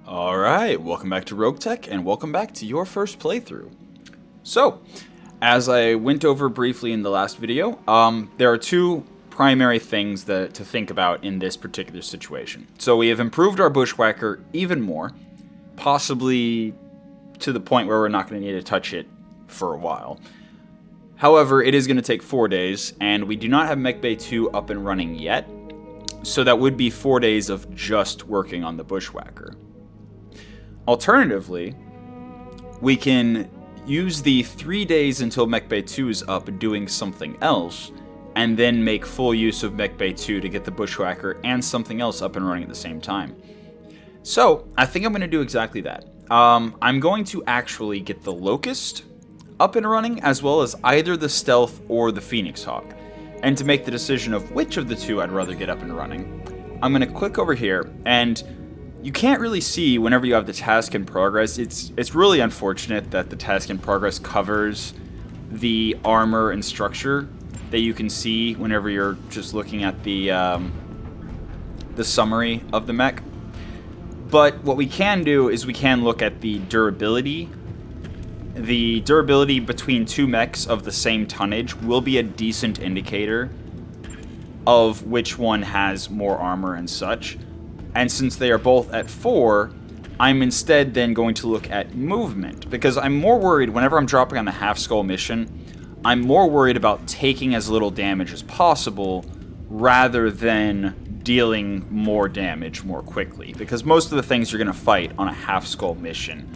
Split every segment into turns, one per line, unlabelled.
Alright, welcome back to Roguetech, and welcome back to your first playthrough. So, as I went over briefly in the last video, there are two primary things to think about in this particular situation. So we have improved our Bushwhacker even more, possibly to the point where we're not going to need to touch it for a while. However, it is going to take 4 days, and we do not have Mech Bay 2 up and running yet, so that would be 4 days of just working on the Bushwhacker. Alternatively, we can use the 3 days until Mech Bay 2 is up doing something else, and then make full use of Mech Bay 2 to get the Bushwhacker and something else up and running at the same time. So, I think I'm going to do exactly that. I'm going to actually get the Locust up and running, as well as either the Stealth or the Phoenix Hawk. And to make the decision of which of the two I'd rather get up and running, I'm going to click over here, and you can't really see whenever you have the task in progress. It's really unfortunate that the task in progress covers the armor and structure that you can see whenever you're just looking at the summary of the mech. But what we can do is we can look at the durability. The durability between two mechs of the same tonnage will be a decent indicator of which one has more armor and such. And since they are both at 4, I'm instead then going to look at movement, because I'm more worried whenever I'm dropping on the half skull mission, I'm more worried about taking as little damage as possible rather than dealing more damage more quickly, because most of the things you're going to fight on a half skull mission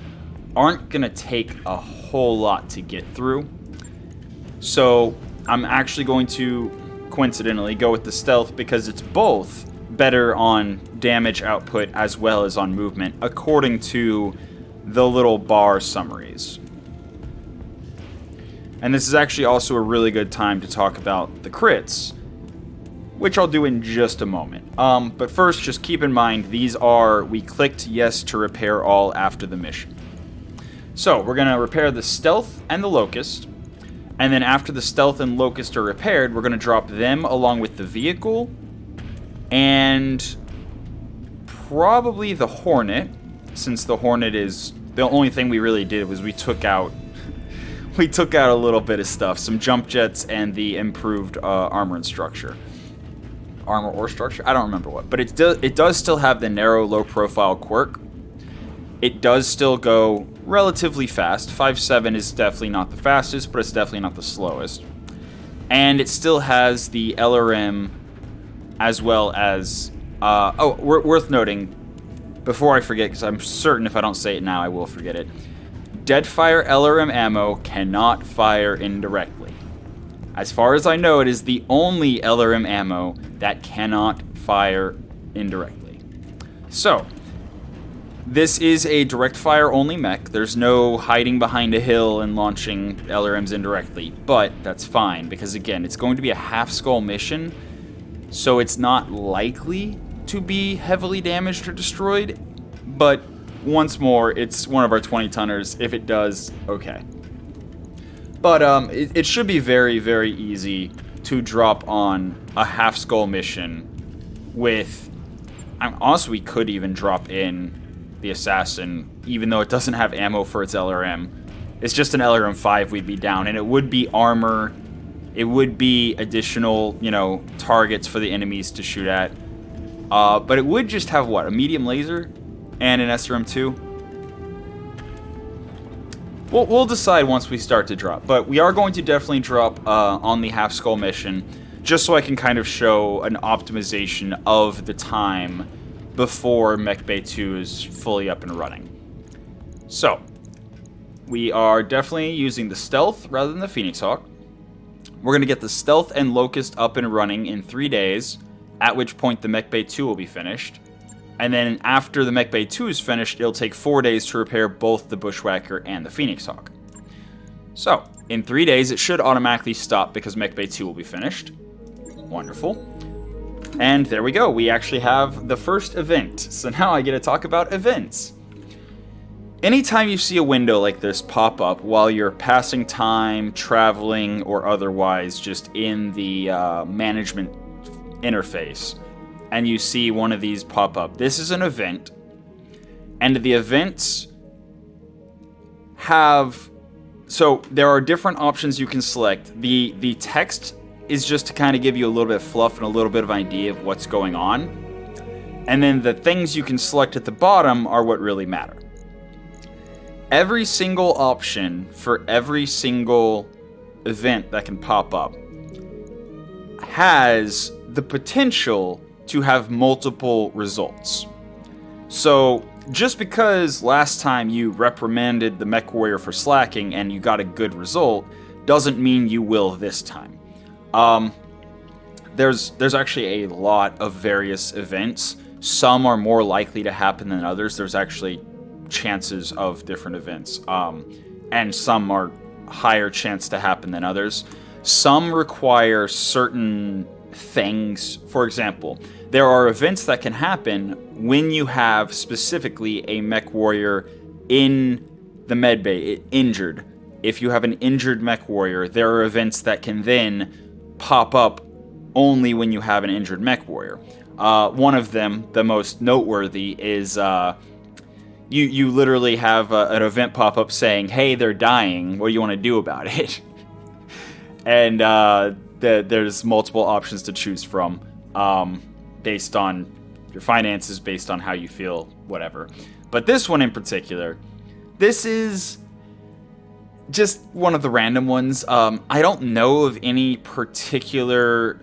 aren't going to take a whole lot to get through. So I'm actually going to coincidentally go with the stealth, because it's both better on damage output as well as on movement, according to the little bar summaries. And this is actually also a really good time to talk about the crits, which I'll do in just a moment. But first, just keep in mind, we clicked yes to repair all after the mission. So we're going to repair the Stealth and the Locust, and then after the Stealth and Locust are repaired, we're going to drop them along with the vehicle, and probably the Hornet, since the Hornet is the only thing we really did was we took out a little bit of stuff, some jump jets and the improved armor and structure. Armor or structure? I don't remember what, but it does still have the narrow low profile quirk. It does still go relatively fast. 5.7 is definitely not the fastest, but it's definitely not the slowest. And it still has the LRM, as well as, worth noting, before I forget, because I'm certain if I don't say it now, I will forget it. Deadfire LRM ammo cannot fire indirectly. As far as I know, it is the only LRM ammo that cannot fire indirectly. So, this is a direct fire only mech. There's no hiding behind a hill and launching LRMs indirectly, but that's fine, because again, it's going to be a half skull mission, so it's not likely to be heavily damaged or destroyed, but once more, it's one of our 20-tonners. If it does, okay. But it should be very, very easy to drop on a half skull mission with... honestly, we could even drop in the Assassin, even though it doesn't have ammo for its LRM. It's just an LRM 5 we'd be down, and it would be armor. It would be additional, targets for the enemies to shoot at. But it would just have, what, a medium laser and an SRM-2? We'll decide once we start to drop. But we are going to definitely drop on the half skull mission, just so I can kind of show an optimization of the time before Mech Bay 2 is fully up and running. So, we are definitely using the Stealth rather than the Phoenix Hawk. We're going to get the Stealth and Locust up and running in 3 days, at which point the Mech Bay 2 will be finished. And then after the Mech Bay 2 is finished, it'll take 4 days to repair both the Bushwhacker and the Phoenix Hawk. So, in 3 days, it should automatically stop because Mech Bay 2 will be finished. Wonderful. And there we go, we actually have the first event. So now I get to talk about events. Anytime you see a window like this pop up while you're passing time, traveling, or otherwise just in the management interface, and you see one of these pop up, this is an event. And the events have... So there are different options you can select. The text is just to kind of give you a little bit of fluff and a little bit of an idea of what's going on. And then the things you can select at the bottom are what really matter. Every single option for every single event that can pop up has the potential to have multiple results. So just because last time you reprimanded the Mechwarrior for slacking and you got a good result doesn't mean you will this time. There's actually a lot of various events. Some are more likely to happen than others. There's actually chances of different events. And some are higher chance to happen than others. Some require certain things. For example, there are events that can happen when you have specifically a Mechwarrior in the medbay, injured. If you have an injured Mechwarrior, there are events that can then pop up only when you have an injured Mechwarrior. One of them, the most noteworthy, is you literally have an event pop up saying, "Hey, they're dying. What do you want to do about it?" And there's multiple options to choose from, based on your finances, based on how you feel, whatever. But this one in particular, this is just one of the random ones. I don't know of any particular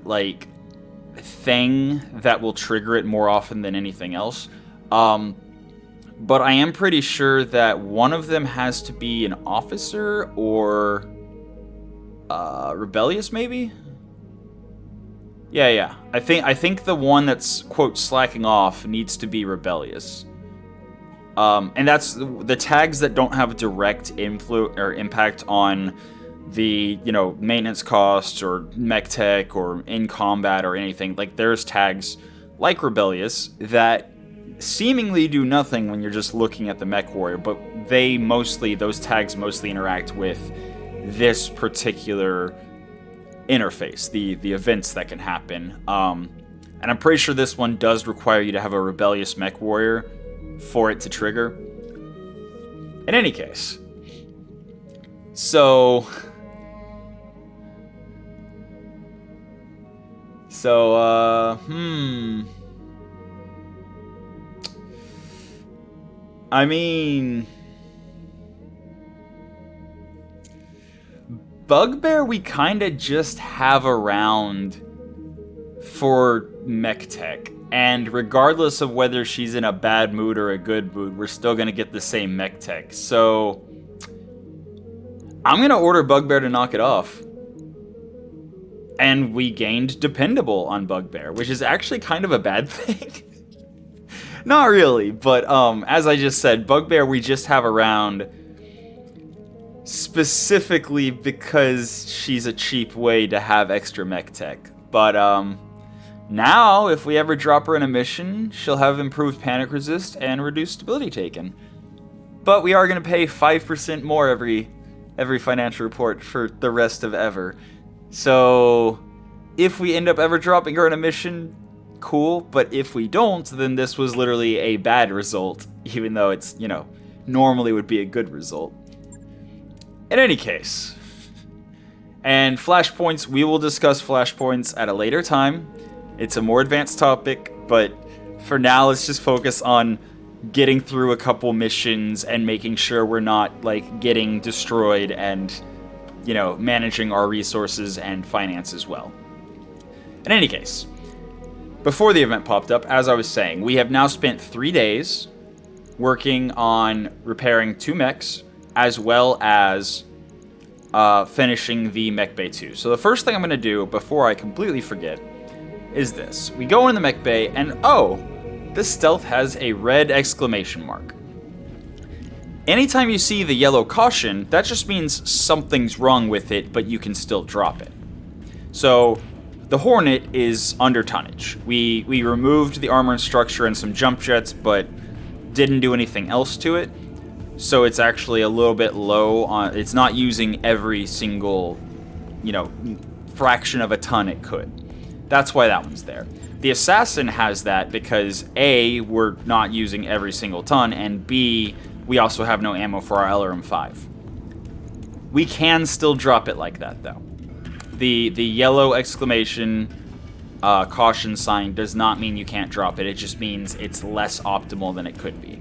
thing that will trigger it more often than anything else. But I am pretty sure that one of them has to be an officer or rebellious, maybe? Yeah. I think the one that's, quote, slacking off needs to be rebellious. And that's the tags that don't have direct influence or impact on the, maintenance costs or mech tech or in combat or anything. Like, there's tags like rebellious that seemingly do nothing when you're just looking at the Mechwarrior, but those tags mostly interact with this particular interface, the events that can happen. And I'm pretty sure this one does require you to have a rebellious Mechwarrior for it to trigger. In any case, I mean, Bugbear we kind of just have around for mech tech, and regardless of whether she's in a bad mood or a good mood, we're still going to get the same mech tech. So I'm going to order Bugbear to knock it off. And we gained Dependable on Bugbear, which is actually kind of a bad thing. Not really, but as I just said, Bugbear we just have around specifically because she's a cheap way to have extra mech tech. But now, if we ever drop her in a mission, she'll have improved panic resist and reduced stability taken. But we are going to pay 5% more every financial report for the rest of ever. So if we end up ever dropping her in a mission, cool. But if we don't, then this was literally a bad result, even though it's, normally would be a good result. In any case, and flashpoints, we will discuss flashpoints at a later time. It's a more advanced topic, but for now, let's just focus on getting through a couple missions and making sure we're not, getting destroyed and, managing our resources and finances well. In any case, before the event popped up, as I was saying, we have now spent 3 days working on repairing 2 mechs, as well as finishing the Mech Bay 2. So the first thing I'm going to do, before I completely forget, is this. We go in the Mech Bay, and this stealth has a red exclamation mark. Anytime you see the yellow caution, that just means something's wrong with it, but you can still drop it. So the Hornet is under tonnage. We removed the armor and structure and some jump jets, but didn't do anything else to it. So it's actually a little bit low on. It's not using every single, fraction of a ton it could. That's why that one's there. The assassin has that because A, we're not using every single ton, and B, we also have no ammo for our LRM-5. We can still drop it like that, though. The yellow exclamation caution sign does not mean you can't drop it. It just means it's less optimal than it could be.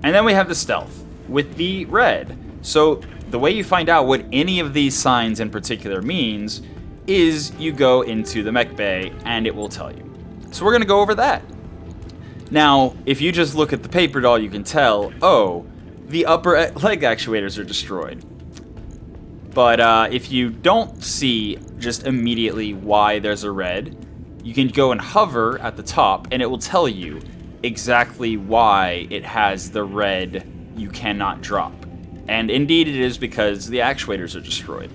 And then we have the stealth with the red. So the way you find out what any of these signs in particular means is you go into the mech bay and it will tell you. So we're going to go over that. Now, if you just look at the paper doll, you can tell, oh, the upper leg actuators are destroyed. But if you don't see just immediately why there's a red, you can go and hover at the top and it will tell you exactly why it has the red you cannot drop. And indeed it is because the actuators are destroyed.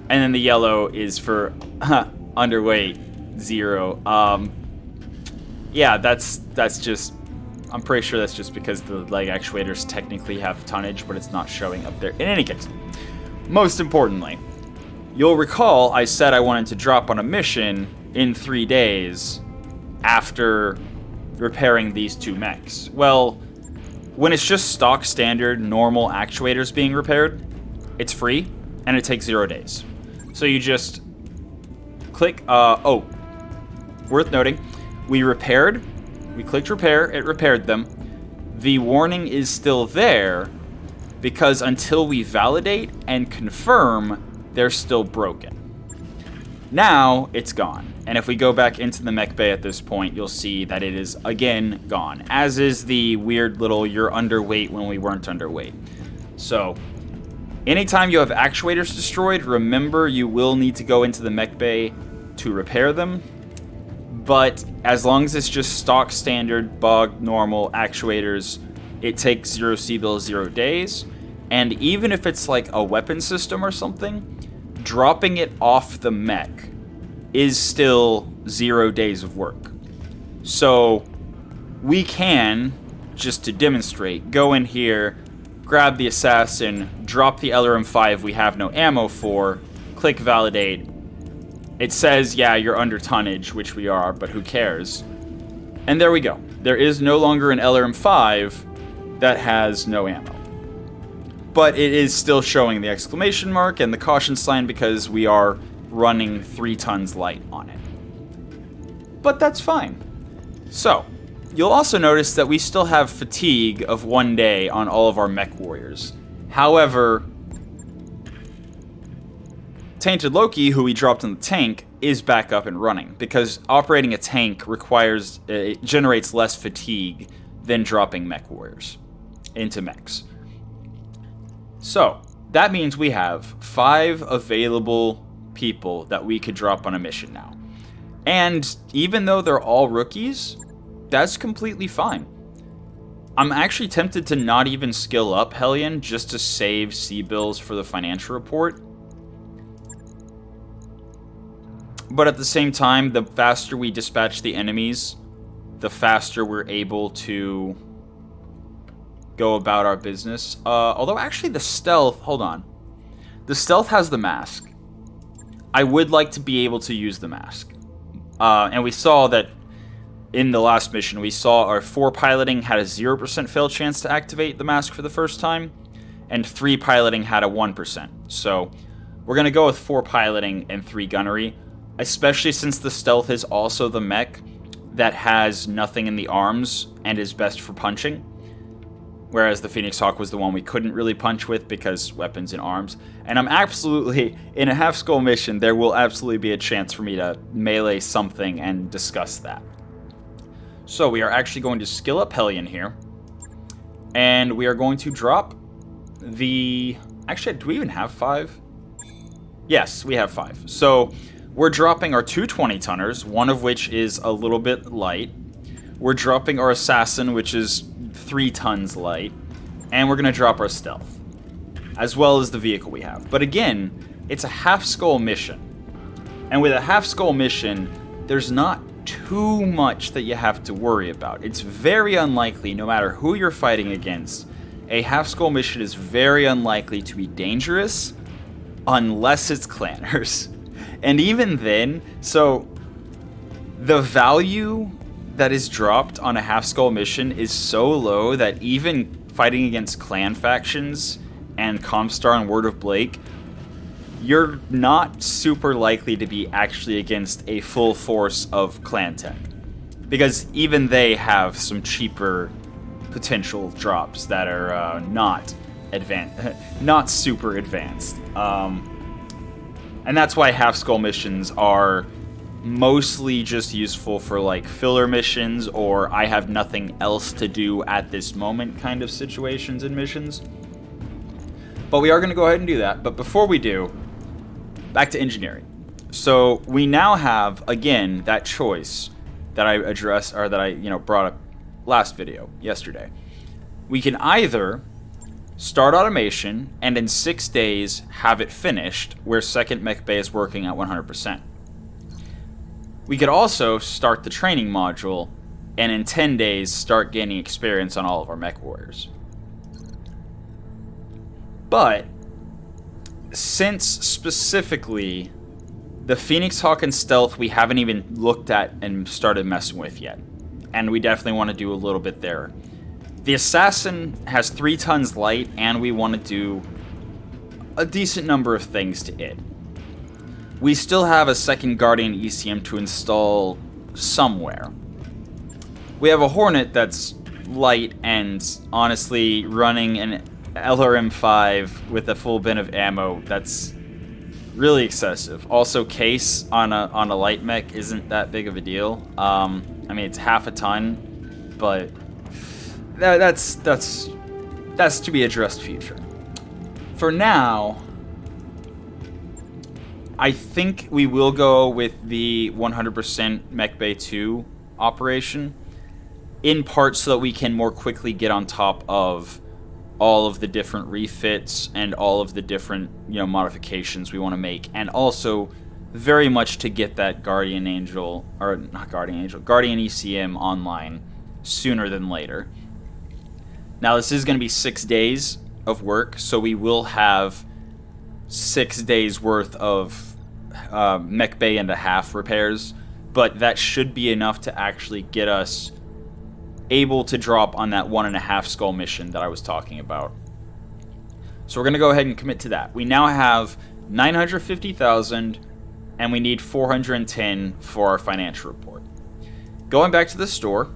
And then the yellow is for underweight 0. Yeah, that's just, I'm pretty sure that's just because the leg actuators technically have tonnage, but it's not showing up there. In any case, most importantly, you'll recall I said I wanted to drop on a mission in 3 days after repairing these 2 mechs. Well, when it's just stock standard normal actuators being repaired, it's free and it takes 0 days. So you just click, oh, worth noting, we clicked repair, it repaired them. The warning is still there because until we validate and confirm, they're still broken. Now it's gone. And if we go back into the mech bay at this point, you'll see that it is again gone, as is the weird little you're underweight when we weren't underweight. So anytime you have actuators destroyed, remember you will need to go into the mech bay to repair them. But as long as it's just stock standard bug normal actuators, it takes 0 C-bills 0 days. And even if it's like a weapon system or something, dropping it off the mech is still 0 days of work. So we can, just to demonstrate, go in here, grab the assassin, drop the LRM-5 we have no ammo for, click validate. It says, yeah, you're under tonnage, which we are, but who cares? And there we go. There is no longer an LRM-5 that has no ammo. But it is still showing the exclamation mark and the caution sign because we are running 3 tons light on it. But that's fine. So, you'll also notice that we still have fatigue of 1 day on all of our Mechwarriors. However, Tainted Loki, who we dropped in the tank, is back up and running because operating a tank requires, it generates less fatigue than dropping Mechwarriors into mechs. So, that means we have 5 available people that we could drop on a mission now. And even though they're all rookies, that's completely fine. I'm actually tempted to not even skill up Hellion just to save C-bills for the financial report. But at the same time, the faster we dispatch the enemies, the faster we're able to go about our business. Although actually the stealth, hold on. The stealth has the mask. I would like to be able to use the mask. And we saw that in the last mission, we saw our 4 piloting had a 0% fail chance to activate the mask for the first time, and 3 piloting had a 1%. So we're going to go with 4 piloting and 3 gunnery, especially since the stealth is also the mech that has nothing in the arms and is best for punching. Whereas the Phoenix Hawk was the one we couldn't really punch with because weapons and arms. And I'm absolutely, in a half-skull mission, there will absolutely be a chance for me to melee something and discuss that. So we are actually going to skill up Hellion here. And we are going to drop the... Actually, do we even have 5? Yes, we have 5. So we're dropping our 2 20-tonners, one of which is a little bit light. We're dropping our Assassin, which is 3 tons light, and we're going to drop our stealth, as well as the vehicle we have. But again, it's a half-skull mission, and with a half-skull mission, there's not too much that you have to worry about. It's very unlikely, no matter who you're fighting against, a half-skull mission is very unlikely to be dangerous unless it's clanners. And even then, so the value that is dropped on a half skull mission is so low that even fighting against clan factions and Comstar and Word of Blake, you're not super likely to be actually against a full force of clan tech. Because even they have some cheaper potential drops that are not super advanced. And that's why half skull missions are mostly just useful for like filler missions or I have nothing else to do at this moment kind of situations and missions. But we are going to go ahead and do that. But before we do, back to engineering. So we now have, again, that choice that I addressed, or that I, brought up last video, yesterday. We can either start automation and in 6 days have it finished where second mech bay is working at 100%. We could also start the training module and in 10 days start gaining experience on all of our Mechwarriors. But since specifically the Phoenix Hawk and Stealth we haven't even looked at and started messing with yet, and we definitely want to do a little bit there. The Assassin has 3 tons light, and we want to do a decent number of things to it. We still have a second Guardian ECM to install somewhere. We have a Hornet that's light and honestly running an LRM-5 with a full bin of ammo. That's really excessive. Also, case on a light mech isn't that big of a deal. I mean, it's half a ton, but that's to be addressed future. For now, I think we will go with the 100% Mech Bay 2 operation, in part so that we can more quickly get on top of all of the different refits and all of the different, modifications we want to make, and also very much to get that Guardian ECM online sooner than later. Now, this is going to be 6 days of work, so we will have 6 days worth of Mech Bay and a half repairs, but that should be enough to actually get us able to drop on that 1.5 skull mission that I was talking about. So we're going to go ahead and commit to that. We now have 950,000, and we need 410 for our financial report. Going back to the store,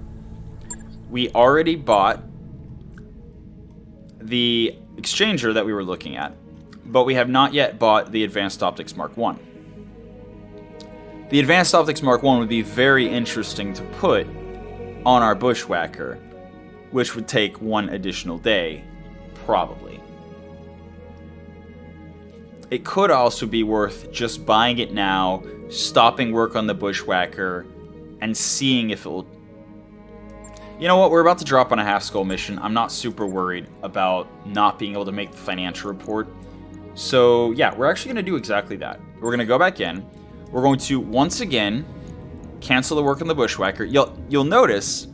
we already bought the exchanger that we were looking at, but we have not yet bought the Advanced Optics Mark 1. The Advanced Optics Mark 1 would be very interesting to put on our Bushwhacker, which would take 1 additional day, probably. It could also be worth just buying it now, stopping work on the Bushwhacker, and seeing if it will... You know what, we're about to drop on a half skull mission. I'm not super worried about not being able to make the financial report. So yeah, we're actually going to do exactly that. We're going to go back in. We're going to, once again, cancel the work on the Bushwhacker. You'll notice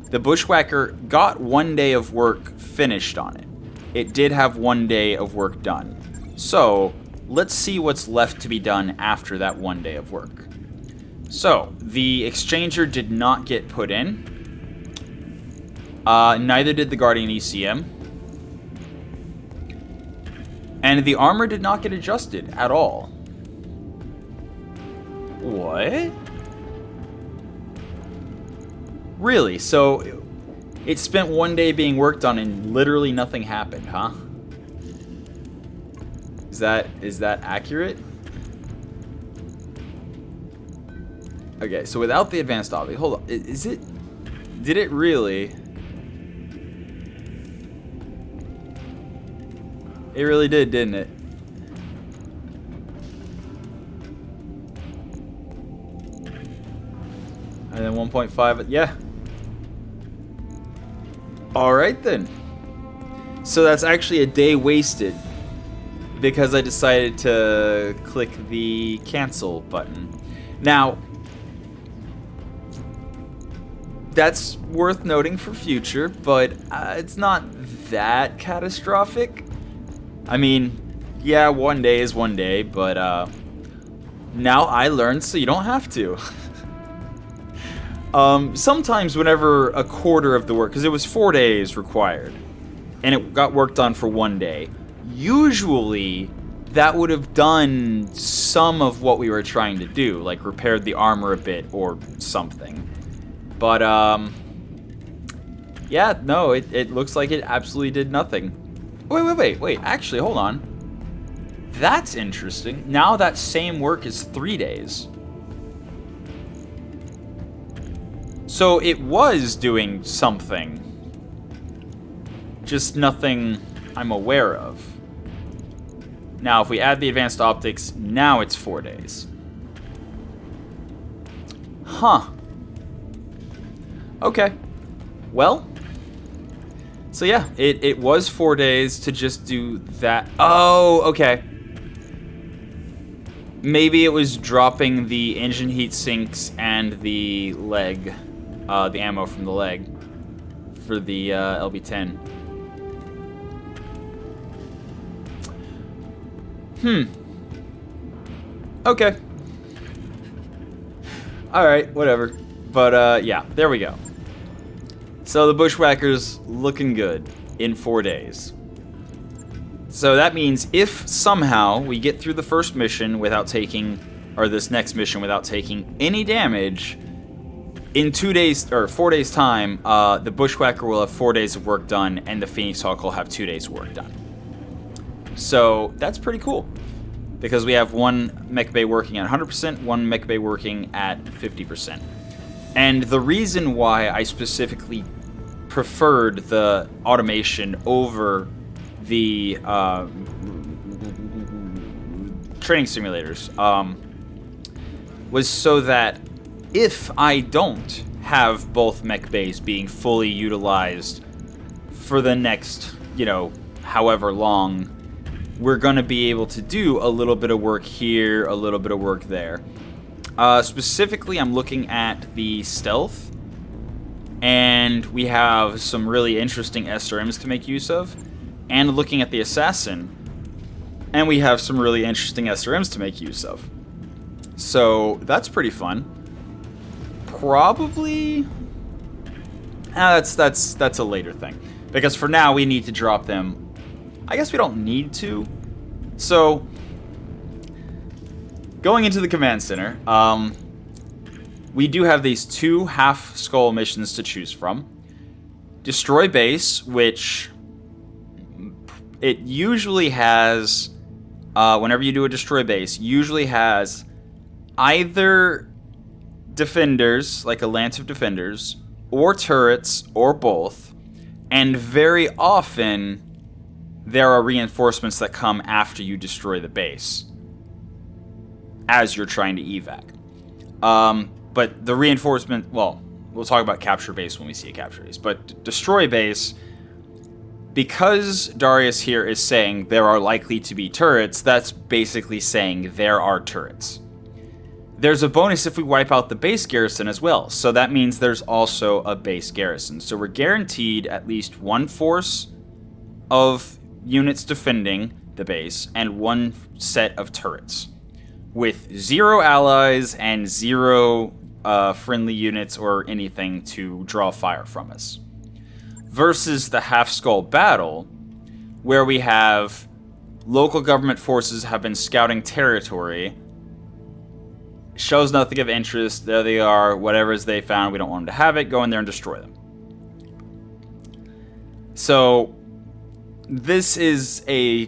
the Bushwhacker got 1 day of work finished on it. It did have 1 day of work done. So let's see what's left to be done after that 1 day of work. So the exchanger did not get put in. Neither did the Guardian ECM. And the armor did not get adjusted at all. What? Really? So it spent 1 day being worked on and literally nothing happened, huh? Is that accurate? Okay, so without the advanced optic, hold on. Did it really? It really did, didn't it? And then 1.5, yeah. Alright then. So that's actually a day wasted because I decided to click the cancel button. Now, that's worth noting for future, but it's not that catastrophic. I mean, yeah, 1 day is 1 day, but Now I learned so you don't have to. Sometimes whenever a quarter of the work, because it was 4 days required, and it got work done for 1 day, usually that would have done some of what we were trying to do, like repaired the armor a bit or something. But, yeah, no, it looks like it absolutely did nothing. Wait, actually, hold on. That's interesting. Now that same work is 3 days. So it was doing something. Just nothing I'm aware of. Now, if we add the advanced optics, now it's 4 days. Huh. Okay. Well. So yeah, it was 4 days to just do that. Oh, okay. Maybe it was dropping the engine heat sinks and the leg, the ammo from the leg for the LB-10. Okay. Alright, whatever. But, yeah, there we go. So the Bushwhackers looking good in 4 days. So that means if somehow we get through the first mission without taking, or this next mission without taking any damage, in 2 days, or 4 days time, the Bushwhacker will have 4 days of work done, and the Phoenix Hawk will have 2 days of work done. So that's pretty cool, because we have one mech bay working at 100%, one mech bay working at 50%. And the reason why I specifically preferred the automation over the training simulators was so that if I don't have both mech bays being fully utilized for the next, however long, we're going to be able to do a little bit of work here, a little bit of work there. Specifically, I'm looking at the stealth, and we have some really interesting SRMs to make use of. And looking at the assassin, and we have some really interesting SRMs to make use of. So that's pretty fun. Probably, that's a later thing, because for now we need to drop them. I guess we don't need to. So going into the command center, we do have these 2 half skull missions to choose from. Destroy base, which it usually has, whenever you do a destroy base, usually has either defenders, like a lance of defenders, or turrets, or both. And very often, there are reinforcements that come after you destroy the base, as you're trying to evac. But the reinforcement, well, we'll talk about capture base when we see a capture base, but destroy base, because Darius here is saying there are likely to be turrets, that's basically saying there are turrets. There's a bonus if we wipe out the base garrison as well, so that means there's also a base garrison. So we're guaranteed at least 1 force of units defending the base and 1 set of turrets, with 0 allies and 0 friendly units or anything to draw fire from us. Versus the Half Skull battle, where we have local government forces have been scouting territory, shows nothing of interest, there they are, whatever is they found, we don't want them to have it, go in there and destroy them. So this is a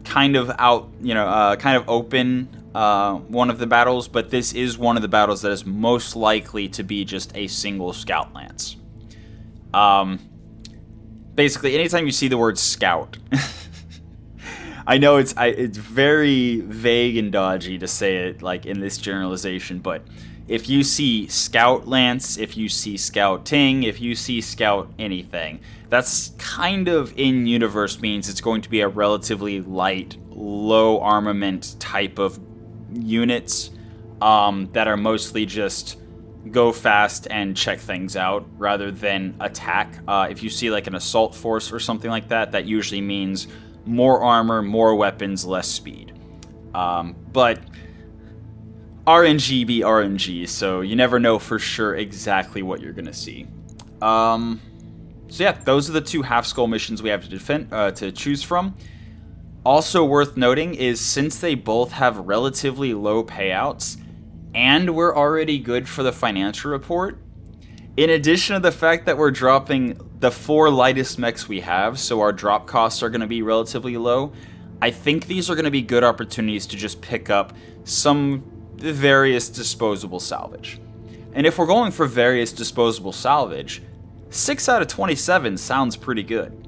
kind of kind of open one of the battles, but this is one of the battles that is most likely to be just a single scout lance. Basically, anytime you see the word scout, I know it's very vague and dodgy to say it like in this generalization, but if you see scout lance, if you see scouting, if you see scout anything, that's kind of in universe means it's going to be a relatively light, low armament type of units that are mostly just go fast and check things out rather than attack. If you see like an assault force or something like that, that usually means more armor, more weapons, less speed. But RNG be RNG, so you never know for sure exactly what you're gonna see. So yeah, those are the two half skull missions we have to choose from. Also worth noting is since they both have relatively low payouts, and we're already good for the financial report, in addition to the fact that we're dropping the 4 lightest mechs we have, so our drop costs are going to be relatively low, I think these are going to be good opportunities to just pick up some various disposable salvage. And if we're going for various disposable salvage, 6 out of 27 sounds pretty good.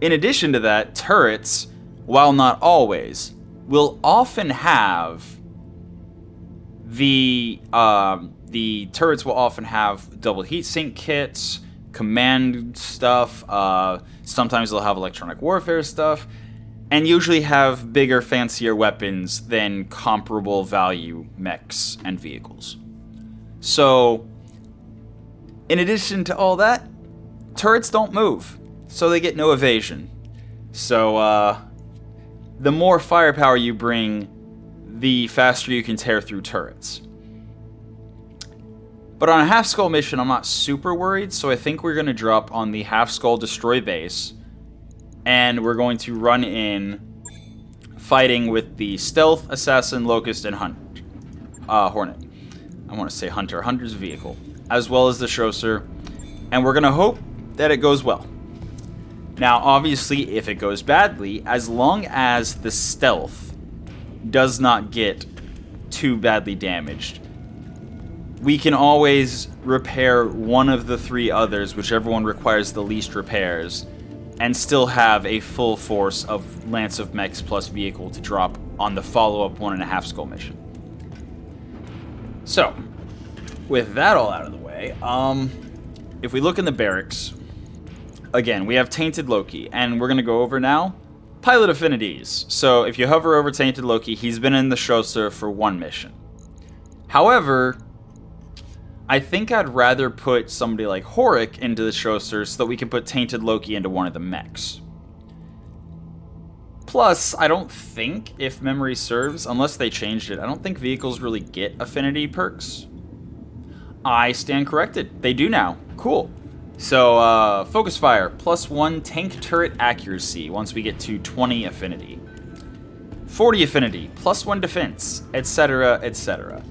In addition to that, turrets, while not always, will often have the turrets will often have double heatsink kits, command stuff, sometimes they'll have electronic warfare stuff, and usually have bigger, fancier weapons than comparable value mechs and vehicles. So, in addition to all that, turrets don't move, so they get no evasion. So, the more firepower you bring, the faster you can tear through turrets. But on a half skull mission, I'm not super worried, so I think we're going to drop on the half skull destroy base, and we're going to run in fighting with the stealth, assassin, locust, and hornet. I want to say hunter. Hunter's vehicle, as well as the Schrosser, and we're going to hope that it goes well. Now, obviously, if it goes badly, as long as the stealth does not get too badly damaged, we can always repair one of the 3 others, whichever one requires the least repairs, and still have a full force of Lance of Mechs plus vehicle to drop on the follow-up 1.5 skull mission. So, with that all out of the way, if we look in the barracks, again, we have Tainted Loki, and we're going to go over now pilot affinities. So, if you hover over Tainted Loki, he's been in the Schrosser for 1 mission. However, I think I'd rather put somebody like Horik into the Schrosser so that we can put Tainted Loki into one of the mechs. Plus, I don't think, if memory serves, unless they changed it, I don't think vehicles really get affinity perks. I stand corrected. They do now. Cool. So, Focus Fire, +1 tank turret accuracy once we get to 20 affinity. 40 affinity, +1 defense, etc., etc.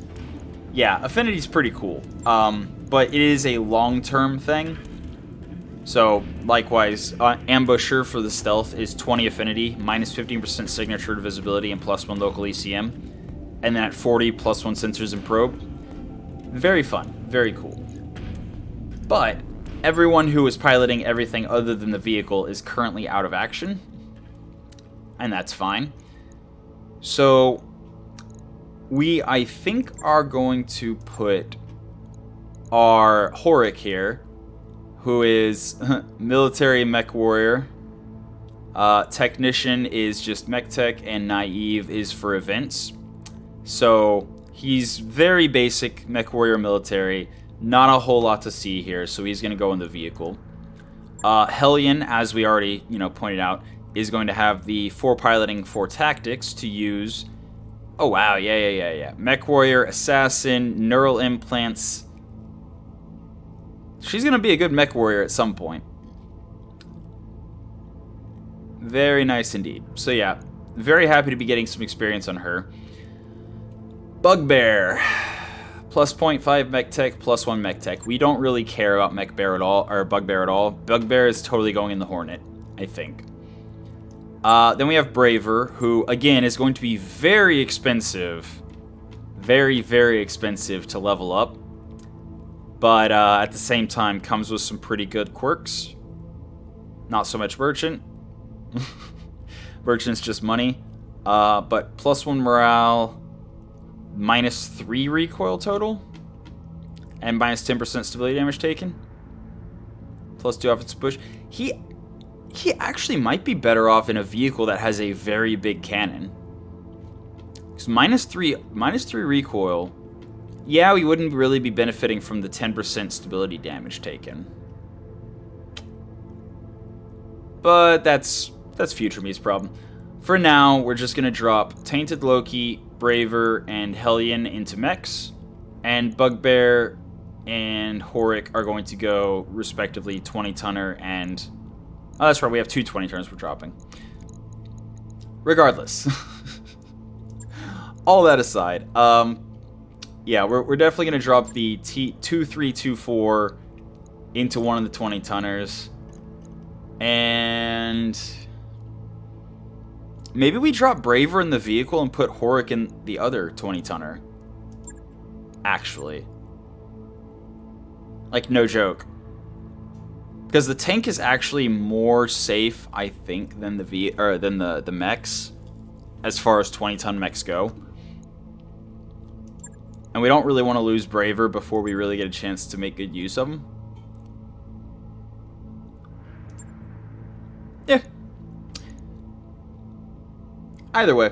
Yeah, affinity's pretty cool, but it is a long-term thing. So, likewise, Ambusher for the stealth is 20 affinity, minus 15% signature visibility, and +1 local ECM. And then at 40, +1 sensors and probe. Very fun, very cool. But everyone who is piloting everything other than the vehicle is currently out of action, and that's fine. So we, I think, are going to put our Horik here, who is military Mechwarrior. Technician is just Mech Tech, and Naive is for events. So he's very basic Mechwarrior military. Not a whole lot to see here, so he's going to go in the vehicle. Hellion, as we already pointed out, is going to have the 4 piloting, 4 tactics to use. Oh wow, yeah. Mechwarrior, assassin, neural implants. She's going to be a good Mechwarrior at some point. Very nice indeed. So yeah, very happy to be getting some experience on her. Bugbear. +0.5 Mech Tech, +1 Mech Tech. We don't really care about Mechbear at all, or Bugbear at all. Bugbear is totally going in the Hornet, I think. Then we have Braver, who, again, is going to be very expensive. Very, very expensive to level up. But at the same time, comes with some pretty good quirks. Not so much Merchant. Merchant's just money. But +1 morale, -3 recoil total, and -10% stability damage taken. +2 offensive push. He actually might be better off in a vehicle that has a very big cannon. Because -3 recoil. Yeah, we wouldn't really be benefiting from the 10% stability damage taken. But that's future me's problem. For now, we're just going to drop Tainted Loki, Braver, and Hellion into mechs, and Bugbear and Horic are going to go, respectively, 20-tonner and... Oh, that's right, we have two 20-tonners we're dropping. Regardless. All that aside, yeah, we're definitely going to drop the T2324 into one of the 20-tonners. And... maybe we drop Braver in the vehicle and put Horic in the other 20-tonner. Actually. Like, no joke. Because the tank is actually more safe, I think, than the mechs, as far as 20-ton mechs go. And we don't really want to lose Braver before we really get a chance to make good use of them. Yeah. Either way.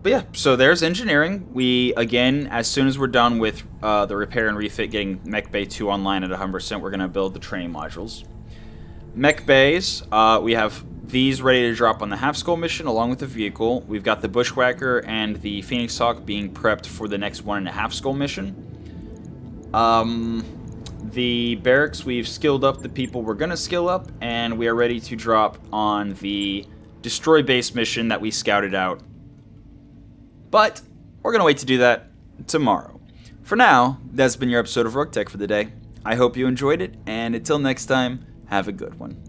But yeah, so there's engineering. We, again, as soon as we're done with the repair and refit, getting Mech Bay 2 online at 100%, we're going to build the training modules. Mech Bays, we have these ready to drop on the Half Skull mission along with the vehicle. We've got the Bushwhacker and the Phoenix Hawk being prepped for the next 1.5 Skull mission. The barracks, we've skilled up the people we're going to skill up, and we are ready to drop on the Destroy Base mission that we scouted out. But we're going to wait to do that tomorrow. For now, that's been your episode of Roguetech for the day. I hope you enjoyed it, and until next time, have a good one.